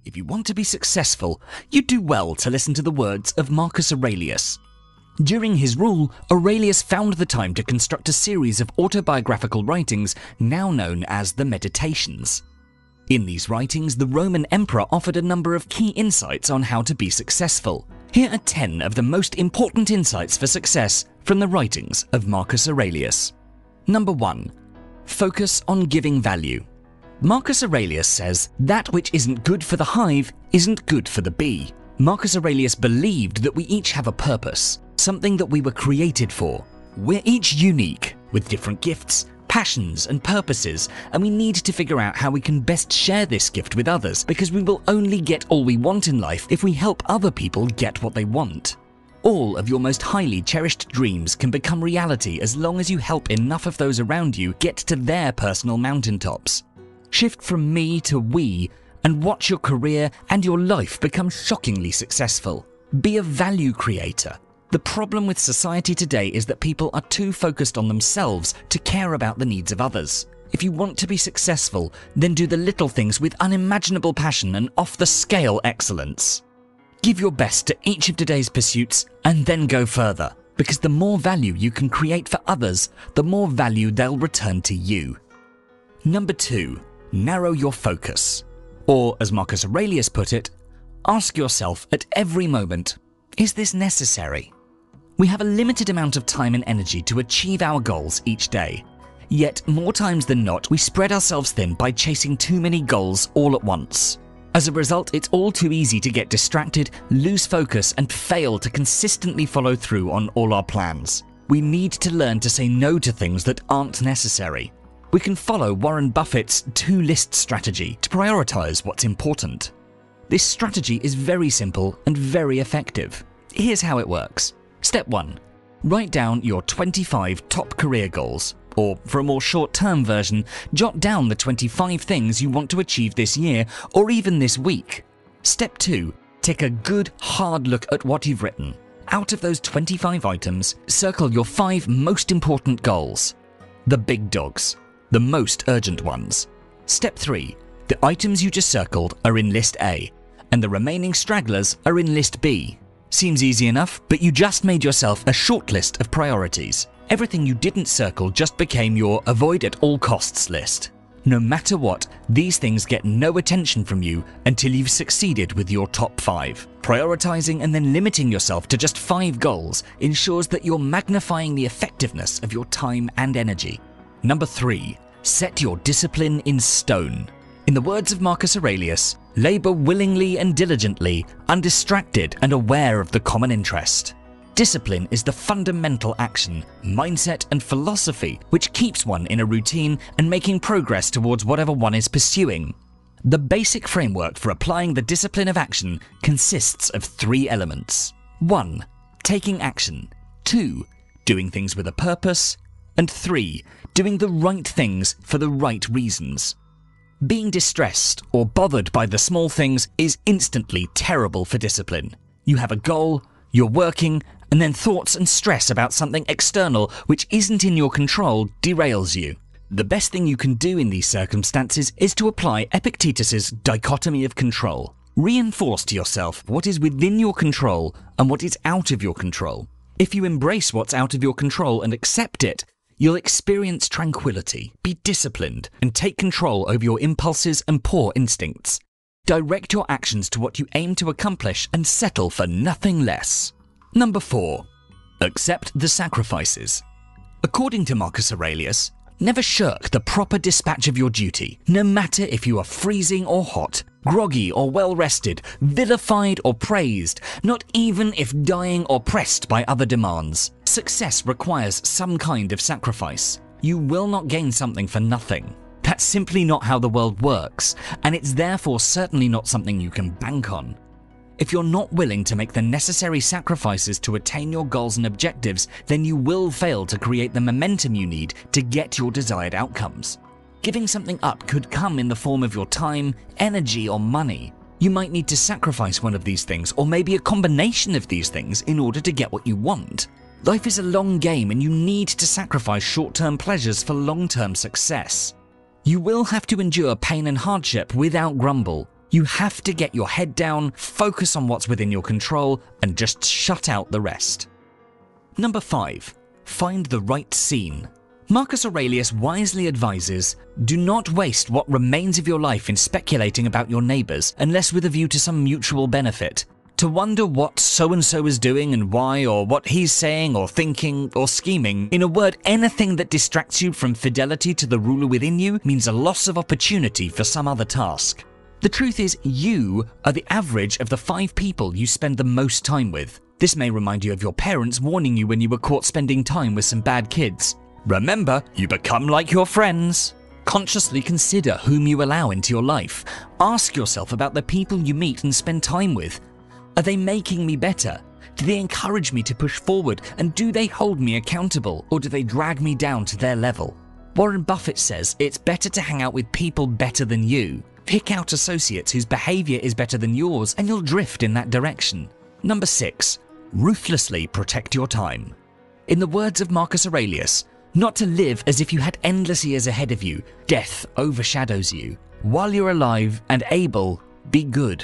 If you want to be successful, you do well to listen to the words of Marcus Aurelius. During his rule, Aurelius found the time to construct a series of autobiographical writings now known as the Meditations. In these writings, the Roman emperor offered a number of key insights on how to be successful. Here are 10 of the most important insights for success from the writings of Marcus Aurelius. Number 1. Focus on giving value. Marcus Aurelius says, "That which isn't good for the hive isn't good for the bee." Marcus Aurelius believed that we each have a purpose, something that we were created for. We're each unique, with different gifts, passions, and purposes, and we need to figure out how we can best share this gift with others, because we will only get all we want in life if we help other people get what they want. All of your most highly cherished dreams can become reality as long as you help enough of those around you get to their personal mountaintops. Shift from me to we, and watch your career and your life become shockingly successful. Be a value creator. The problem with society today is that people are too focused on themselves to care about the needs of others. If you want to be successful, then do the little things with unimaginable passion and off-the-scale excellence. Give your best to each of today's pursuits and then go further, because the more value you can create for others, the more value they'll return to you. Number 2. Narrow your focus. Or, as Marcus Aurelius put it, ask yourself at every moment, is this necessary? We have a limited amount of time and energy to achieve our goals each day. Yet, more times than not, we spread ourselves thin by chasing too many goals all at once. As a result, it's all too easy to get distracted, lose focus, and fail to consistently follow through on all our plans. We need to learn to say no to things that aren't necessary. We can follow Warren Buffett's two-list strategy to prioritize what's important. This strategy is very simple and very effective. Here's how it works. Step 1. Write down your 25 top career goals, or for a more short-term version, jot down the 25 things you want to achieve this year or even this week. Step 2. Take a good, hard look at what you've written. Out of those 25 items, circle your 5 most important goals. The big dogs. The most urgent ones. Step 3. The items you just circled are in list A, and the remaining stragglers are in list B. Seems easy enough, but you just made yourself a short list of priorities. Everything you didn't circle just became your avoid at all costs list. No matter what, these things get no attention from you until you've succeeded with your top 5. Prioritizing and then limiting yourself to just 5 goals ensures that you're magnifying the effectiveness of your time and energy. Number 3. Set your discipline in stone. In the words of Marcus Aurelius, labor willingly and diligently, undistracted and aware of the common interest. Discipline is the fundamental action, mindset and philosophy which keeps one in a routine and making progress towards whatever one is pursuing. The basic framework for applying the discipline of action consists of 3 elements. 1. Taking action. 2. Doing things with a purpose. And 3. Doing the right things for the right reasons. Being distressed or bothered by the small things is instantly terrible for discipline. You have a goal, you're working, and then thoughts and stress about something external which isn't in your control derails you. The best thing you can do in these circumstances is to apply Epictetus's dichotomy of control. Reinforce to yourself what is within your control and what is out of your control. If you embrace what's out of your control and accept it, you'll experience tranquility, be disciplined, and take control over your impulses and poor instincts. Direct your actions to what you aim to accomplish and settle for nothing less. Number 4. Accept the sacrifices. According to Marcus Aurelius, never shirk the proper dispatch of your duty, no matter if you are freezing or hot, groggy or well-rested, vilified or praised, not even if dying or pressed by other demands. Success requires some kind of sacrifice. You will not gain something for nothing. That's simply not how the world works, and it's therefore certainly not something you can bank on. If you're not willing to make the necessary sacrifices to attain your goals and objectives, then you will fail to create the momentum you need to get your desired outcomes. Giving something up could come in the form of your time, energy, or money. You might need to sacrifice one of these things, or maybe a combination of these things, in order to get what you want. Life is a long game, and you need to sacrifice short-term pleasures for long-term success. You will have to endure pain and hardship without grumble. You have to get your head down, focus on what's within your control, and just shut out the rest. Number 5. Find the right scene. Marcus Aurelius wisely advises, do not waste what remains of your life in speculating about your neighbours unless with a view to some mutual benefit. To wonder what so-and-so is doing and why, or what he's saying or thinking or scheming. In a word, anything that distracts you from fidelity to the ruler within you means a loss of opportunity for some other task. The truth is, you are the average of the 5 people you spend the most time with. This may remind you of your parents warning you when you were caught spending time with some bad kids. Remember, you become like your friends. Consciously consider whom you allow into your life. Ask yourself about the people you meet and spend time with. Are they making me better? Do they encourage me to push forward? And do they hold me accountable, or do they drag me down to their level? Warren Buffett says it's better to hang out with people better than you. Pick out associates whose behavior is better than yours, and you'll drift in that direction. Number 6. Ruthlessly protect your time. In the words of Marcus Aurelius, not to live as if you had endless years ahead of you. Death overshadows you. While you're alive and able, be good.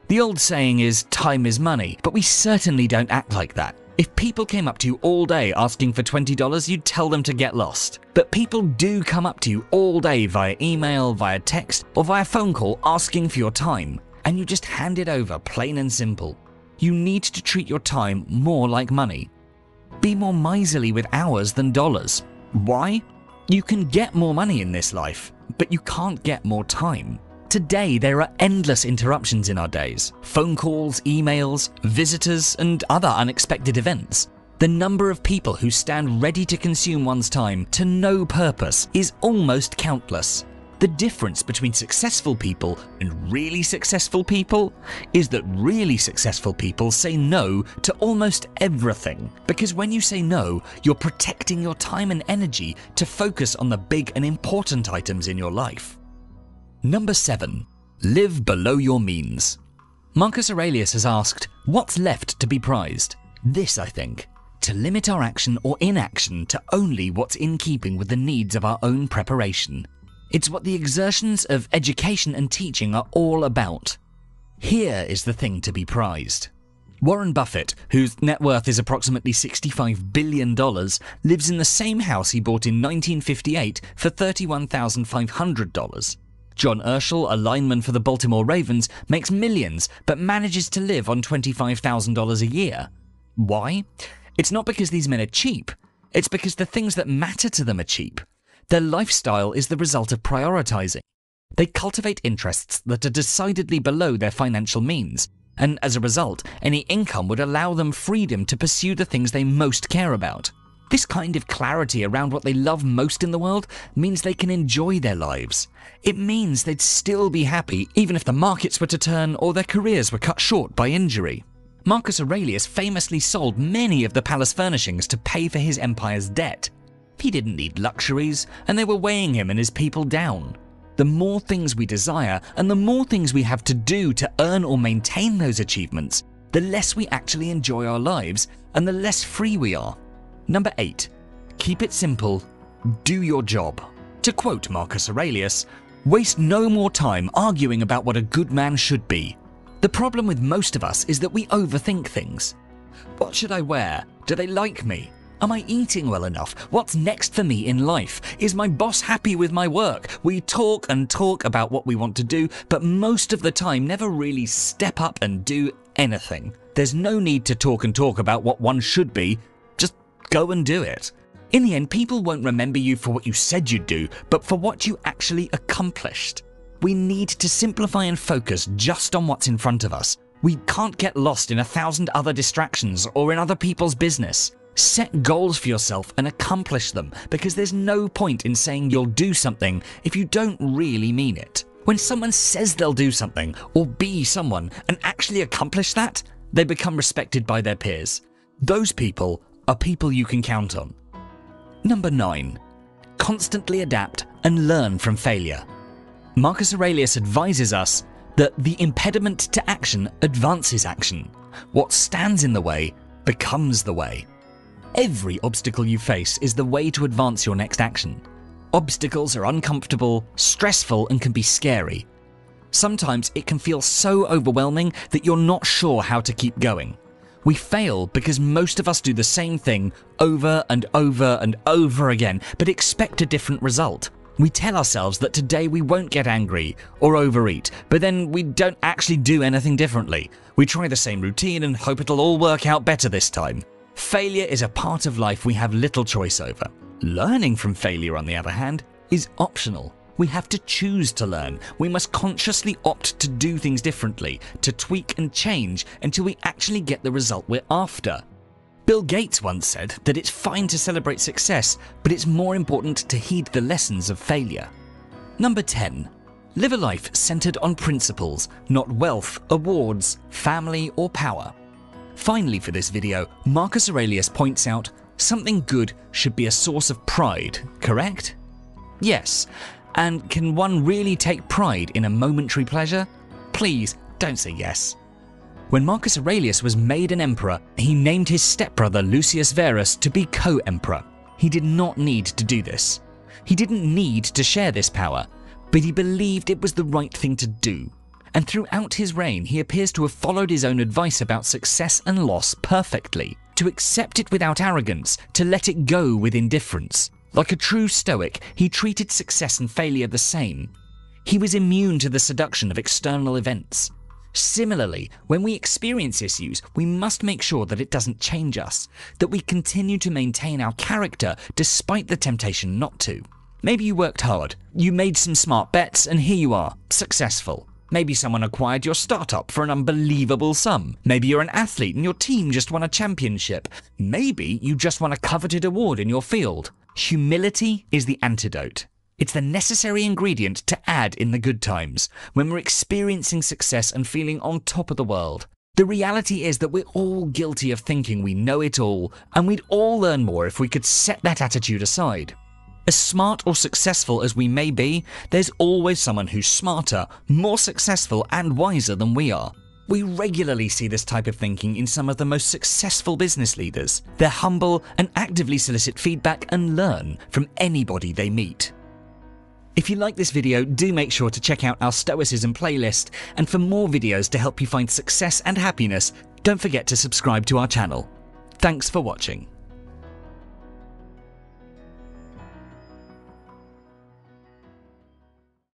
The old saying is, time is money, but we certainly don't act like that. If people came up to you all day asking for $20, you'd tell them to get lost. But people do come up to you all day via email, via text, or via phone call asking for your time, and you just hand it over plain and simple. You need to treat your time more like money. Be more miserly with hours than dollars. Why? You can get more money in this life, but you can't get more time. Today, there are endless interruptions in our days. Phone calls, emails, visitors, and other unexpected events. The number of people who stand ready to consume one's time to no purpose is almost countless. The difference between successful people and really successful people is that really successful people say no to almost everything. Because when you say no, you're protecting your time and energy to focus on the big and important items in your life. Number 7. Live below your means. Marcus Aurelius has asked, what's left to be prized? This, I think. To limit our action or inaction to only what's in keeping with the needs of our own preparation. It's what the exertions of education and teaching are all about. Here is the thing to be prized. Warren Buffett, whose net worth is approximately $65 billion, lives in the same house he bought in 1958 for $31,500. John Urschel, a lineman for the Baltimore Ravens, makes millions but manages to live on $25,000 a year. Why? It's not because these men are cheap. It's because the things that matter to them are cheap. Their lifestyle is the result of prioritizing. They cultivate interests that are decidedly below their financial means, and as a result, any income would allow them freedom to pursue the things they most care about. This kind of clarity around what they love most in the world means they can enjoy their lives. It means they'd still be happy even if the markets were to turn or their careers were cut short by injury. Marcus Aurelius famously sold many of the palace furnishings to pay for his empire's debt. He didn't need luxuries, and they were weighing him and his people down. The more things we desire, and the more things we have to do to earn or maintain those achievements, the less we actually enjoy our lives, and the less free we are. Number 8. Keep it simple. Do your job. To quote Marcus Aurelius, waste no more time arguing about what a good man should be. The problem with most of us is that we overthink things. What should I wear? Do they like me? Am I eating well enough? What's next for me in life? Is my boss happy with my work? We talk and talk about what we want to do, but most of the time never really step up and do anything. There's no need to talk and talk about what one should be. Just go and do it. In the end, people won't remember you for what you said you'd do, but for what you actually accomplished. We need to simplify and focus just on what's in front of us. We can't get lost in 1,000 other distractions or in other people's business. Set goals for yourself and accomplish them, because there's no point in saying you'll do something if you don't really mean it. When someone says they'll do something or be someone and actually accomplish that, they become respected by their peers. Those people are people you can count on. Number 9. Constantly adapt and learn from failure. Marcus Aurelius advises us that the impediment to action advances action. What stands in the way becomes the way. Every obstacle you face is the way to advance your next action. Obstacles are uncomfortable, stressful, and can be scary. Sometimes it can feel so overwhelming that you're not sure how to keep going. We fail because most of us do the same thing over and over and over again, but expect a different result. We tell ourselves that today we won't get angry or overeat, but then we don't actually do anything differently. We try the same routine and hope it'll all work out better this time. Failure is a part of life we have little choice over. Learning from failure, on the other hand, is optional. We have to choose to learn. We must consciously opt to do things differently, to tweak and change until we actually get the result we're after. Bill Gates once said that it's fine to celebrate success, but it's more important to heed the lessons of failure. Number 10. Live a life centered on principles, not wealth, awards, family, or power. Finally, for this video, Marcus Aurelius points out something good should be a source of pride, correct? Yes. And can one really take pride in a momentary pleasure? Please don't say yes. When Marcus Aurelius was made an emperor, he named his stepbrother Lucius Verus to be co-emperor. He did not need to do this. He didn't need to share this power, but he believed it was the right thing to do. And throughout his reign, he appears to have followed his own advice about success and loss perfectly, to accept it without arrogance, to let it go with indifference. Like a true Stoic, he treated success and failure the same. He was immune to the seduction of external events. Similarly, when we experience issues, we must make sure that it doesn't change us, that we continue to maintain our character despite the temptation not to. Maybe you worked hard, you made some smart bets, and here you are, successful. Maybe someone acquired your startup for an unbelievable sum. Maybe you're an athlete and your team just won a championship. Maybe you just won a coveted award in your field. Humility is the antidote. It's the necessary ingredient to add in the good times, when we're experiencing success and feeling on top of the world. The reality is that we're all guilty of thinking we know it all, and we'd all learn more if we could set that attitude aside. As smart or successful as we may be, there's always someone who's smarter, more successful, and wiser than we are. We regularly see this type of thinking in some of the most successful business leaders. They're humble and actively solicit feedback and learn from anybody they meet. If you like this video, do make sure to check out our Stoicism playlist, and for more videos to help you find success and happiness, don't forget to subscribe to our channel. Thanks for watching.